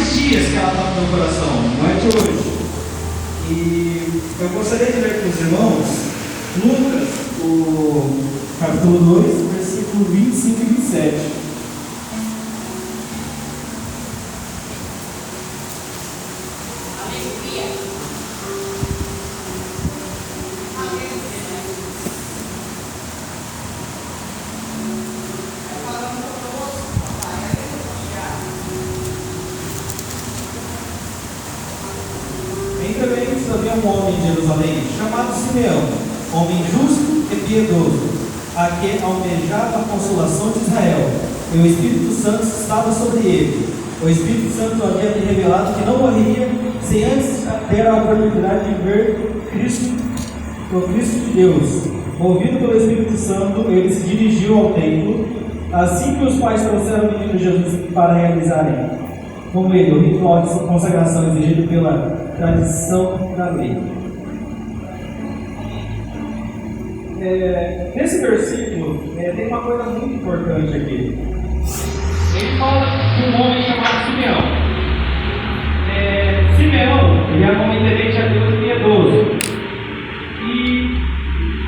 faz dias que ela está no meu coração, não é de hoje. E eu gostaria de ler com os irmãos Lucas, o capítulo 2, versículo 25 e 27. Havia um homem em Jerusalém chamado Simeão, homem justo e piedoso, a que almejava a consolação de Israel, e o Espírito Santo estava sobre ele. O Espírito Santo havia lhe revelado que não morreria sem antes ter a oportunidade de ver o Cristo de Deus. Movido pelo Espírito Santo, ele se dirigiu ao templo, assim que os pais trouxeram o menino Jesus para realizarem com ele o ritual de consagração exigido pela tradição da lei. Nesse versículo tem uma coisa muito importante aqui. Ele fala de um homem chamado Simeão. Simeão, ele era um homem temente a Deus e piedoso. E,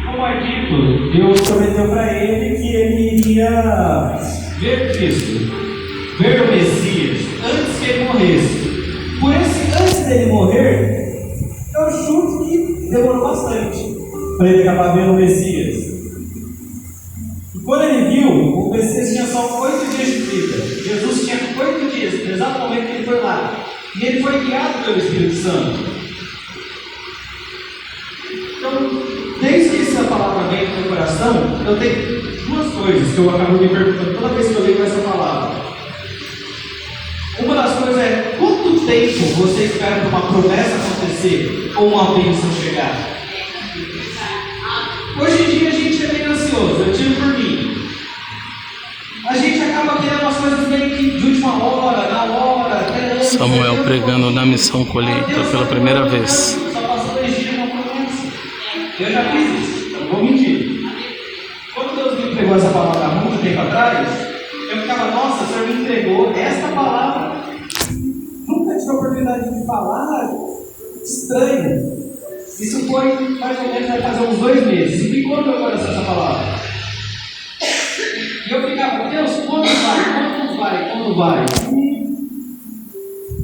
como é dito, Deus prometeu para ele que ele iria ver Cristo, ver o Messias, antes que ele morresse. Por esse antes dele morrer, eu chuto que demorou bastante para ele acabar vendo o Messias. E quando ele viu, o Messias tinha só 8 dias de vida. Jesus tinha 8 dias, no exato momento que ele foi lá. E ele foi guiado pelo Espírito Santo. Então, desde que essa palavra veio no meu coração, eu tenho duas coisas que eu acabo me perguntando toda vez que eu leio essa palavra. Uma das coisas é, quanto tempo você espera para uma promessa acontecer ou uma bênção chegar? Hoje em dia a gente é bem ansioso, eu tiro por mim. A gente acaba querendo umas coisas meio que de última hora, na hora, querendo. Samuel pregando na Missão Colheita pela primeira vez. Só passou 2 dias uma promessa. Eu já fiz isso, eu não vou mentir. Quando Deus me entregou essa palavra há muito tempo atrás, eu ficava, nossa, o Senhor me entregou esta palavra. Nunca tive a oportunidade de falar. Estranho. Isso foi mais ou menos, vai fazer uns 2 meses. E ficou no meu coração essa palavra. E eu ficava, Deus, quando vai? E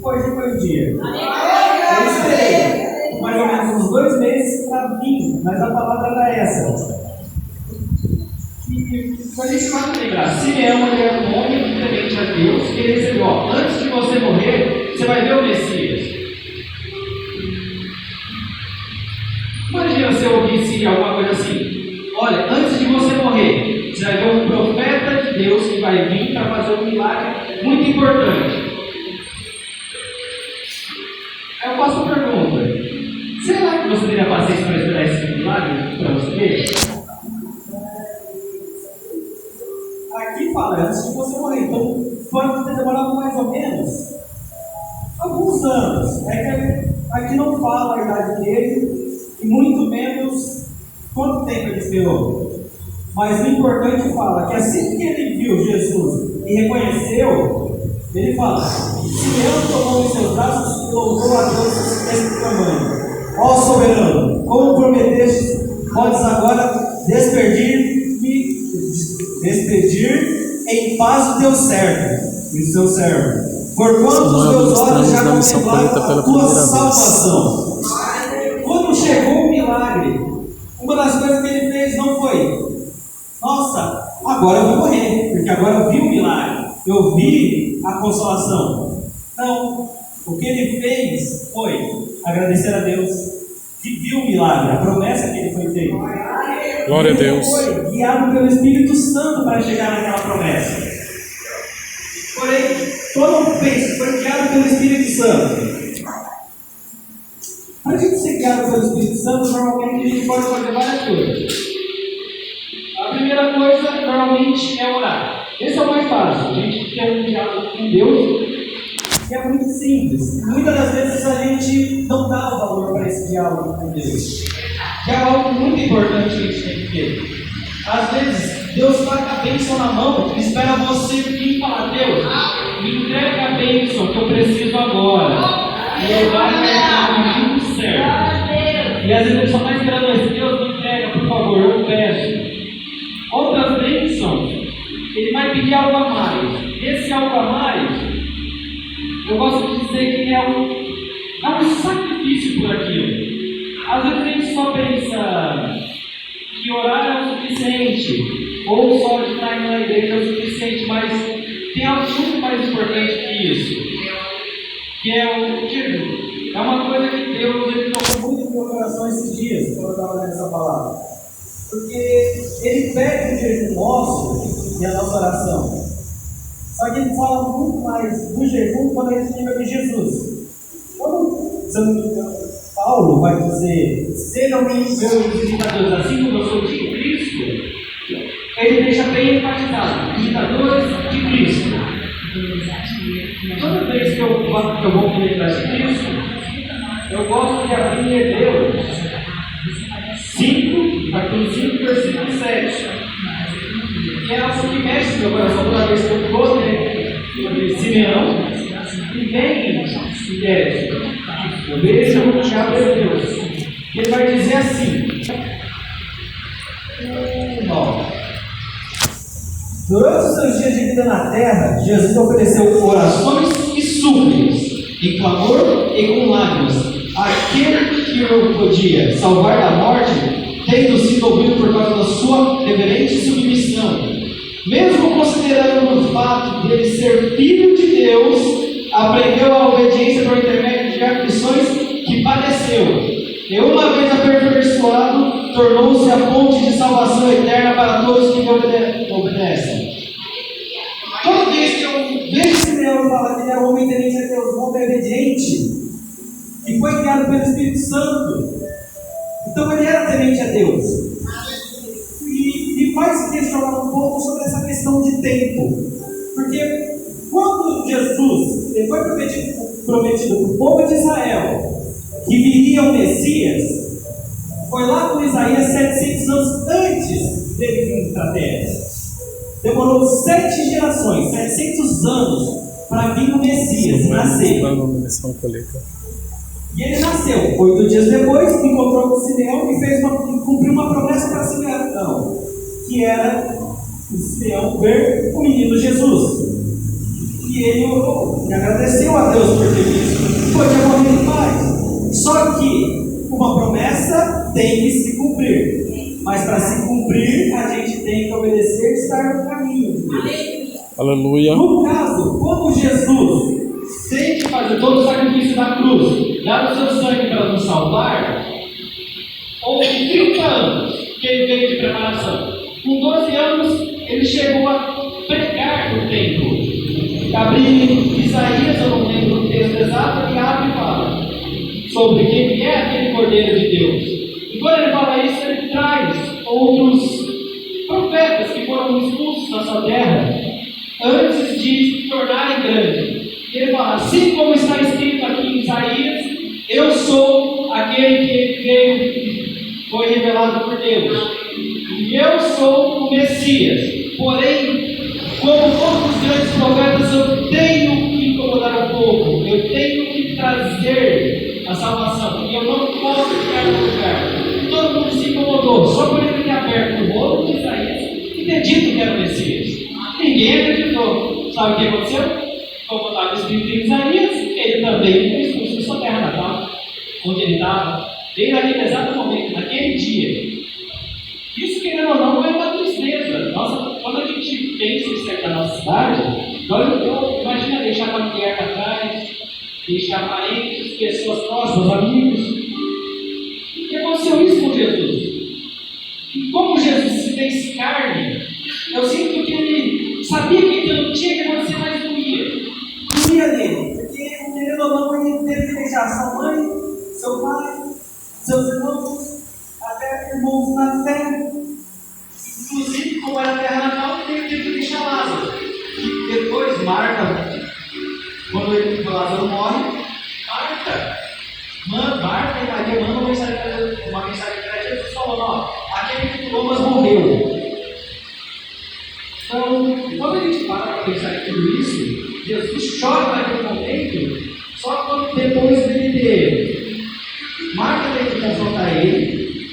hoje foi o dia. Eu esperei mais ou menos uns 2 meses para vir, mas a palavra era essa. E a gente vai lembrar, Simeão era um homem temente a Deus, que ele recebeu, antes de você morrer, você vai ver o Messias. Imagina se eu ouvisse alguma coisa assim, olha, antes de você morrer, você vai ver um profeta de Deus que vai vir para fazer um milagre muito importante. Aí eu faço uma pergunta, será que você teria paciência para esperar esse milagre para você ver? Aqui fala, antes de você morrer, então pode ter demorado mais ou menos alguns anos. É que aqui não fala a idade dele e muito menos quanto tempo ele esperou. Mas o importante fala que assim que ele viu Jesus e reconheceu, ele fala, Simeão tomou em seus braços e louvou a Deus exclamando, ó soberano, como prometeste, podes agora despedir em paz o teu servo e o seu servo, porquanto os meus olhos já contemplaram a tua salvação. Quando chegou o milagre, uma das coisas que ele fez não foi, nossa, agora eu vou morrer, porque agora eu vi o milagre, eu vi a consolação. Não, o que ele fez foi agradecer a Deus que viu o milagre, a promessa que ele foi feito. Glória a Deus. Ele foi guiado pelo Espírito Santo para chegar naquela promessa. Porém, todo mundo fez, foi guiado pelo Espírito Santo. Para a gente ser guiado pelo Espírito Santo, normalmente a gente pode fazer várias coisas. A primeira coisa, normalmente, é orar. Esse é o mais fácil. A gente tem um diálogo com Deus que é muito simples. Muitas das vezes a gente não dá o valor para esse diálogo com Deus. Que é algo muito importante que a gente tem que ter. Às vezes, Deus está com a bênção na mão e espera você vir e falar, Deus, me entrega a bênção que eu preciso agora. E ele vai pegar o caminho certo. E às vezes ele só está esperando esse Deus, me entrega, por favor, eu peço. Outras bênçãos, ele vai pedir algo a mais. Esse algo a mais, eu gosto de dizer que é um sacrifício por aquilo. Às vezes a gente só pensa que orar é o suficiente, ou só de estar indo na igreja é o suficiente, mas tem algo muito mais importante que isso, que é o jejum. É uma coisa que Deus ele tocou muito no meu coração esses dias, quando eu estava lendo essa palavra. Porque ele pede o jejum nosso e a nossa oração. Só que ele fala muito mais do jejum quando ele lembra de Jesus. Quando Paulo vai dizer, sejam meus imitadores, assim como eu sou de Cristo, ele deixa bem enfatizado, imitadores de Cristo. Toda vez que eu vou me lembrar de Cristo, eu gosto de abrir em Hebreus 5, capítulo 5, versículo 7. Que é algo que mexe no meu coração toda vez que eu estou de Simeão e vem Guedes. Eu vejo e abro Hebreus. Ele vai dizer assim: durante os seus dias de vida na terra, Jesus ofereceu orações e súplicas, em clamor e com lágrimas, àquele que o podia salvar da morte, tendo sido ouvido por causa da sua reverente submissão. Mesmo considerando o fato de ele ser filho de Deus, aprendeu a obediência por intermédio de aflições que padeceu. E uma vez aperfeiçoado, tornou-se a fonte de salvação eterna para todos que lhe obedecem. Toda vez que eu vejo Simeão falar que ele é um homem temente a Deus, um homem obediente, que foi criado pelo Espírito Santo, então ele era temente a Deus. E faz questionar um pouco sobre essa questão de tempo. Porque quando Jesus ele foi prometido para o povo de Israel que viria o Messias, foi lá com Isaías 700 anos antes dele vir para a terra. Demorou 7 gerações, 700 anos para vir o Messias nascer. E ele nasceu. 8 dias depois, encontrou com Simeão e cumpriu uma promessa para Simeão, que era o Simeão ver o menino Jesus. E ele orou e agradeceu a Deus por ter visto. Podia morrer em paz. Só que uma promessa tem que se cumprir. Mas para se cumprir, a gente tem que obedecer e estar no caminho de Deus. Aleluia. No caso, como Jesus tem que fazer todo o sacrifício da cruz, dar o seu sangue para nos salvar, houve 30 anos que ele veio de preparação. Com 12 anos, ele chegou a pregar no templo. Abrir Isaías, eu não lembro o texto exato, ele abre e fala sobre quem é aquele Cordeiro de Deus. E quando ele fala isso, ele traz outros profetas que foram expulsos da sua terra antes de se tornarem grandes. E ele fala, assim como está escrito aqui em Isaías, eu sou aquele que veio, foi revelado por Deus. E eu sou o Messias. Porém, como todos os grandes profetas, eu tenho que incomodar o povo. Eu tenho que trazer a salvação. E eu não posso ficar no lugar. Todo mundo se incomodou. Só por ele ter aberto o rolo de Isaías e ter dito que era o Messias. Ninguém acreditou. Sabe o que aconteceu? Como estava escrito em Isaías, ele também foi expulso da sua terra natal, onde ele estava, bem naquele exato momento, naquele dia. Isso, querendo ou não, é uma tristeza. Nossa, quando a gente pensa em sair da nossa cidade, imagina deixar familiar para trás, deixar parentes, pessoas próximas, amigos. E aconteceu isso com Jesus. E como Jesus se fez carne, eu sinto que ele sabia que aquilo não tinha que acontecer, mas não ia. Não ia nele, porque querendo ou não, ele teve que deixar sua mãe, seu pai, seus irmãos, até irmãos na fé. Inclusive, como era a terra natal, ele teve que deixar Lázaro. E depois, Marta, quando Lázaro morre, Marta e Maria mandam uma mensagem para Jesus falando, ó, aquele que pulou, mas morreu. Então, quando a gente para pensar em tudo isso, Jesus chora naquele momento Só que depois dele ter Marta tem que confrontar ele,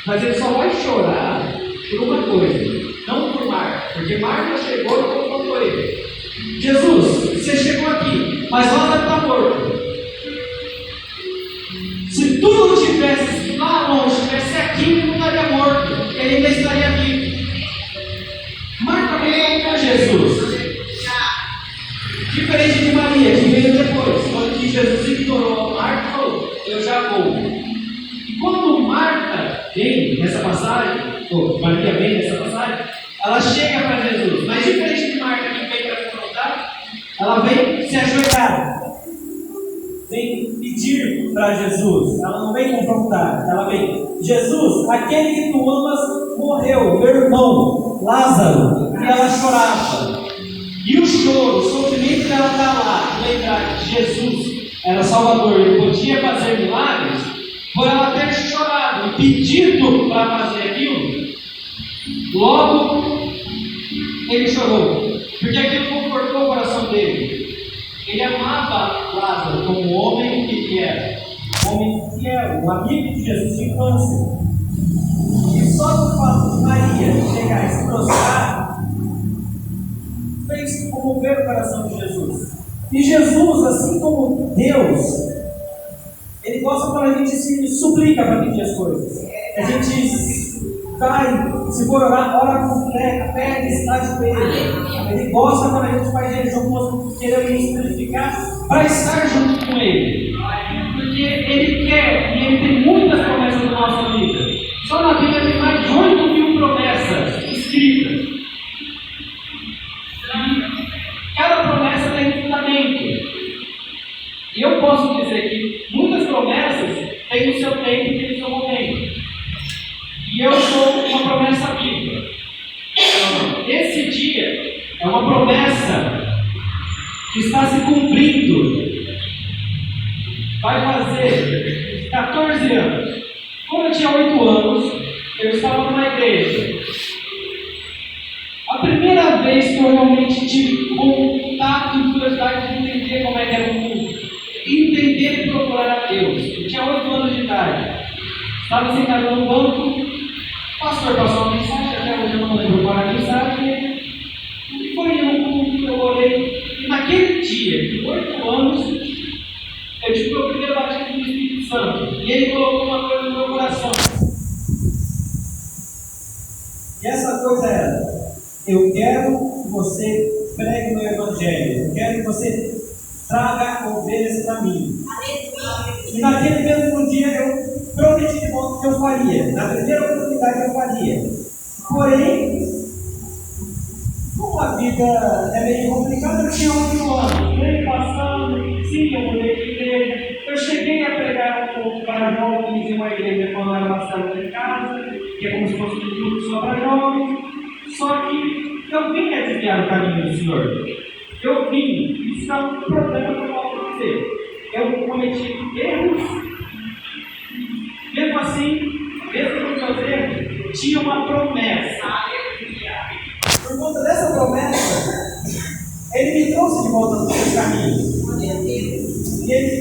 mas ele só vai chorar por uma coisa, não por Marta, porque Marta chegou e confrontou ele. Jesus, você chegou aqui, mas Lázaro está morto. Se tu não tivesse lá longe, estivesse aqui, ele não estaria morto, ele ainda estaria vivo. Marta veio para Jesus. Diferente de Maria, que veio depois, quando que Jesus ignorou Marta e falou, eu já vou. E quando Marta vem nessa passagem, ou Maria vem nessa passagem, ela chega para Jesus, mas diferente de Marta que vem para confrontar, ela vem se ajoelhar, vem pedir para Jesus, ela não vem confrontar, ela vem, Jesus, aquele que tu amas morreu, meu irmão, Lázaro, e ela chorava. E o choro, o sofrimento dela está lá, lembrar que Jesus era Salvador e podia fazer milagres, por ela ter chorado e pedido para fazer aquilo, logo ele chorou, porque aquilo confortou o coração dele. Ele amava Lázaro como homem que ele era, um homem fiel, um amigo de Jesus de infância. E só o fato de Maria chegar e se prostrar fez comover o coração de Jesus. E Jesus, assim como Deus, ele gosta quando a gente se suplica para pedir as coisas. A gente vai, se for orar, ora com fé, pede, está de joelho. Ele gosta quando a gente faz jejum, querendo purificar para estar junto com ele. Porque ele quer, e ele tem muitas promessas na nossa vida. Só na Bíblia tem mais de 8.000 promessas escritas. Cada promessa tem um fundamento. E eu posso dizer que muitas promessas têm o seu tempo e têm o seu momento. E eu sou uma promessa viva. Esse dia é uma promessa que está se cumprindo. Vai fazer 14 anos. Quando eu tinha 8 anos, eu estava numa igreja. A primeira vez que eu realmente tive contato e curiosidade de entender como é que era o mundo, entender e procurar a Deus. Eu tinha 8 anos de idade. Estava sentado no banco, o pastor passou uma mensagem, até hoje eu não lembro qual era a mensagem, e foi um culto que eu orei. E naquele dia, de 8 anos, eu tive o primeiro batismo do Espírito Santo. E ele colocou uma coisa no meu coração. E essa coisa era: eu quero que você pregue no Evangelho. Eu quero que você traga ovelhas para mim. E naquele mesmo dia eu prometi de volta que eu faria. Na primeira oportunidade eu faria. Porém, como a vida é meio complicada, eu tinha 8 anos. Veio passando, sim, eu mudei de igreja. Eu cheguei a pregar um pouco para jovens em uma igreja quando era bastante em casa, que é como se fosse um grupo só para jovens. Só que eu vim a desviar o caminho do Senhor. Eu vim, isso é um problema que eu posso dizer. Eu cometi erros, mesmo assim, mesmo com meus erros, tinha uma promessa. Por conta dessa promessa, ele me trouxe de volta para os caminhos. E ele,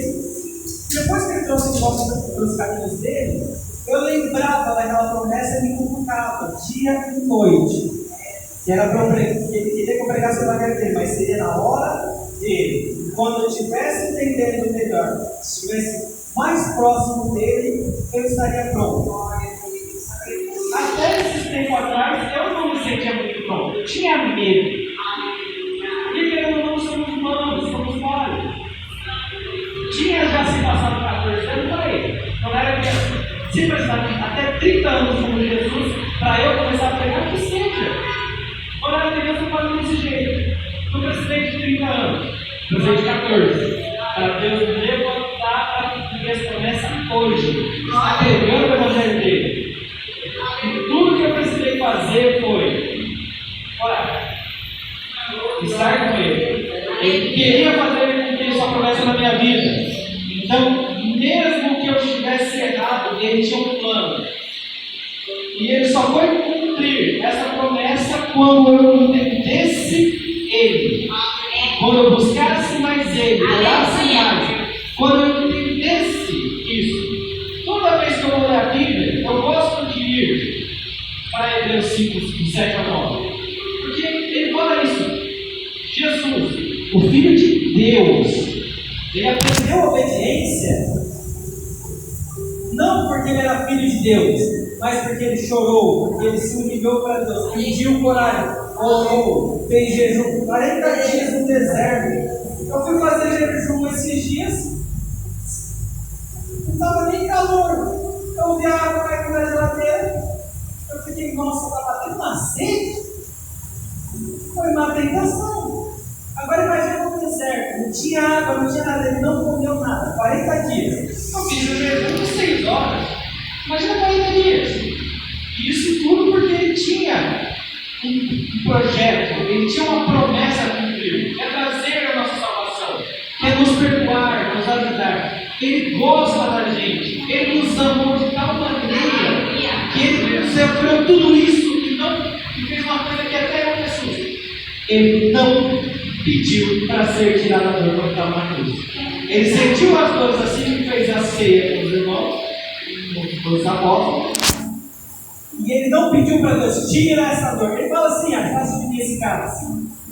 depois que ele trouxe de volta para os caminhos dele, eu lembrava daquela promessa e me cutucava dia e noite. Que era que ele queria que eu pregasse o evangelho dele, mas seria na hora dele. Quando eu estivesse entendendo melhor, estivesse mais próximo dele, eu estaria pronto. Até esse tempo atrás, eu não me sentia muito pronto. Eu tinha medo. Porque querendo ou não, somos humanos, somos falhos. Tinha já se passado 14 anos para ele. Não era que se precisar até 30 anos como Jesus, para eu começar a pregar, que seja. Quando eu era criança, eu fazia desse jeito. Eu precisei de 30 anos. Precisei de 14. Para Deus me levantar para cumprir essa promessa hoje. Está pregando o evangelho dele. E tudo que eu precisei fazer foi orar. Estar com ele. Ele queria fazer ele cumprir sua promessa na minha vida. Então, mesmo que eu estivesse errado, ele tinha um plano. E ele só foi cumprir essa promessa quando eu entendesse ele. quando eu buscasse mais Ele, orasse mais, quando eu entendesse isso, toda vez que eu vou ler a Bíblia, eu gosto de ir para Hebreus 5, de 7 a 9. Porque ele fala isso. Jesus, o Filho de Deus, ele aprendeu a obediência não porque ele era filho de Deus, mas porque ele chorou, porque ele se humilhou para Deus, pediu coragem, orou, fez jejum 40 dias no deserto. Eu fui fazer jejum esses dias, não estava nem calor. Eu vi a água caindo na geladeira, eu fiquei, nossa, está batendo uma sede? Foi uma tentação. Agora imagina no deserto, não tinha água, não tinha nada, ele não comeu nada, 40 dias. Eu fiz o jejum de 6 horas, imagina 40 dias. Isso tudo porque ele tinha um projeto, ele tinha uma promessa a cumprir, é trazer a nossa salvação, é nos perdoar, nos ajudar. Ele gosta da gente, ele nos amou de tal maneira que ele sofreu tudo isso e fez uma coisa que até eu me assusta. Ele não pediu para ser tirado da dor quando estava na cruz. Ele sentiu as dores assim que fez a ceia com os irmãos, com os apóstolos, e ele não pediu para Deus tirar essa dor. Ele fala assim: faça de mim esse cálice.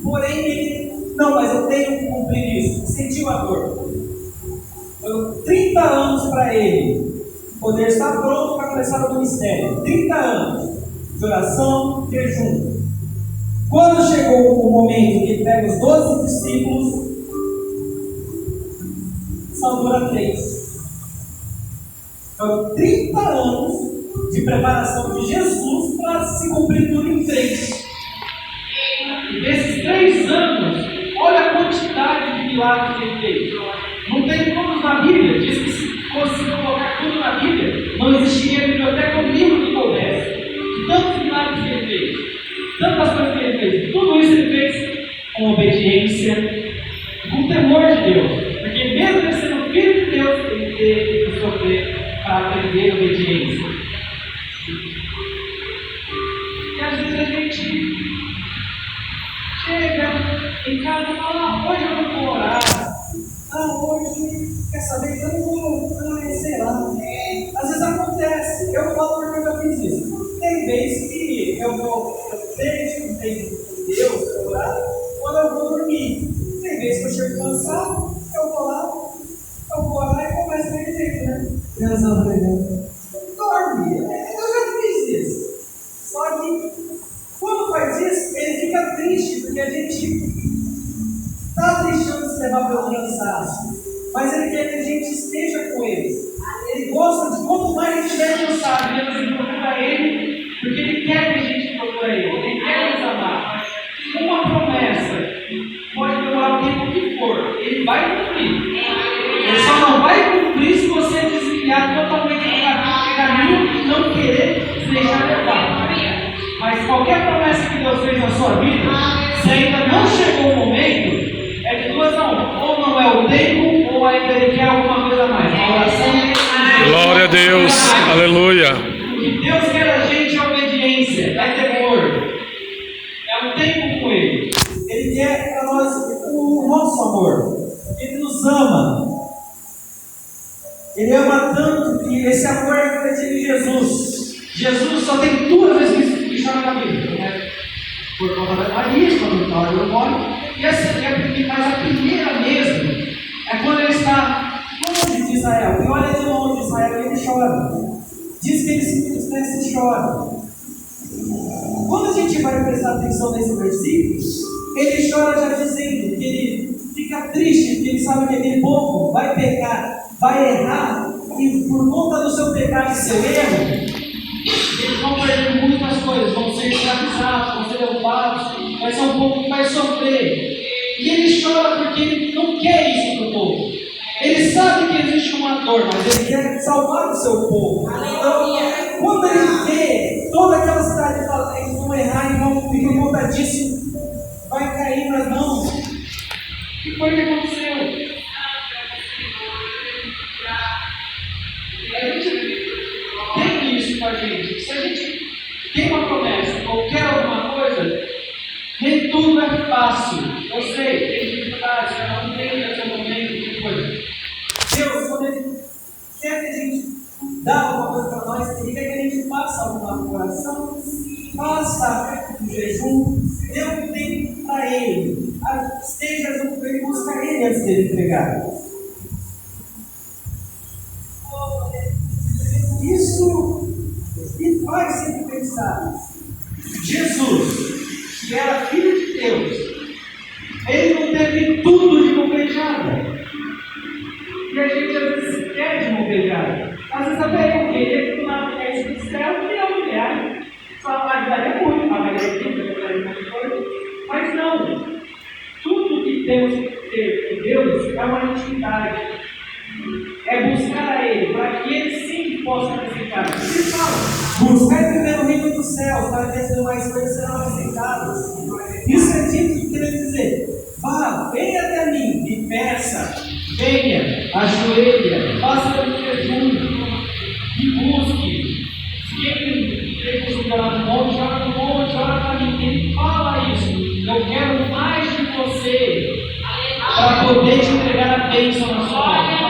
Porém, ele, não, mas eu tenho que cumprir isso. Sentiu a dor. Foram 30 anos para ele poder estar pronto para começar o ministério. 30 anos de oração, jejum. Quando chegou o momento que ele pega os 12 discípulos, só dura 3. Então, 30 anos de preparação de Jesus para se cumprir tudo em 3. E desses 3 anos, olha a quantidade de milagres que ele fez. Não tem todos na Bíblia. Diz que se fosse colocar tudo na Bíblia, não existiria biblioteca ou livro que coubesse. De tantos milagres que ele fez, tantas coisas que ele fez. Tudo isso ele fez com obediência, com temor de Deus. Porque mesmo ele sendo filho de Deus, ele teve que sofrer para aprender obediência. E às vezes a gente chega em casa e fala: hoje eu não vou orar. Hoje, quer saber, eu não vou, sei lá. Às vezes acontece, eu falo porque eu já fiz isso. Tem vezes que eu vejo que tem Deus para orar quando eu vou dormir. Tem vezes que eu chego cansado, eu vou lá, eu vou orar e começo a direito, né? Deus obrigado. Dorme, eu já fiz isso. Só que quando faz isso, ele fica triste, porque a gente está deixando se levar pelo cansaço, mas ele quer que a gente esteja com ele. Ele gosta de quanto mais a gente estiver cansado, menos ele procura ele, porque ele quer que a gente procure ele quer nos amar. Uma promessa pode demorar o tempo que for, ele vai cumprir. Ele só não vai cumprir se você desviar totalmente do caminho e não querer se deixar levar. Mas qualquer promessa que Deus fez na sua vida, se ainda não chegou o momento, é de duas a uma. Ou não é o tempo, ou ainda ele quer alguma coisa a mais. A oração é Glória a Deus, aleluia. O que Deus quer da gente é obediência, é temor, é um tempo com Ele. Ele quer para nós o nosso amor. Ele nos ama. Ele ama tanto que esse amor é refletido em Jesus. Jesus só tem 2 vezes que chora na Bíblia, né? Por conta da Maria, quando ele estava no morte. Mas a primeira mesmo é quando ele está longe de Israel. E olha de longe de Israel e ele chora. Diz que ele se entristece e chora. Quando a gente vai prestar atenção nesse versículo, ele chora já dizendo que ele fica triste, porque ele sabe que aquele povo vai pecar, vai errar, e por conta do seu pecado e seu erro, eles vão perder muitas coisas, vão ser escravizados, vão ser derrubados, vai ser um povo que vai sofrer. E ele chora porque ele não quer isso para o povo. Ele sabe que existe uma dor, mas ele quer salvar o seu povo. Então, quando ele vê toda aquela cidade falando, eles vão errar e vão por conta disso, vai cair nas mãos. E foi o que aconteceu. A gente tem isso com a gente. Se a gente tem uma promessa ou quer alguma coisa, nem tudo é fácil. Eu sei, ele antes dele entregar. Isso me faz sempre pensar. Jesus, que era filho de Deus, ele não teve tudo de mão beijada. E a gente às vezes quer de mão beijada. Às vezes até eu queria que tu não viesse do céu e a mulher. Só ajudaria muito, pagaria muito, mas não. Tudo que temos que ter com Deus é uma intimidade. É buscar a Ele, para que Ele sim possa acrescentar. Ele fala, buscar primeiro o reino dos céus, para que as demais coisas serão acrescentadas. Isso é dito, querendo dizer, vá, venha até mim, me peça, venha, ajoelha, faça o jejum, me busque. Quem tem costume orar no monte, ora para mim. Ele fala isso. Eu quero mais de você, para poder te entregar a bênção na sua vida.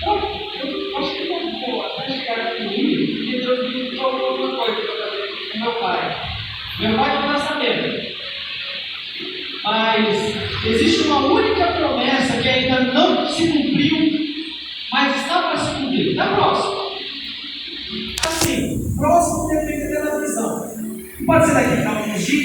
Eu acho que não vou até chegar aqui no Rio, porque Deus me falou alguma coisa para fazer com meu pai. Meu pai não está sabendo. Mas existe uma única promessa que ainda não se cumpriu, mas está para se cumprir. Está próximo. Assim, próximo depende da visão. Pode ser daqui a alguns dias.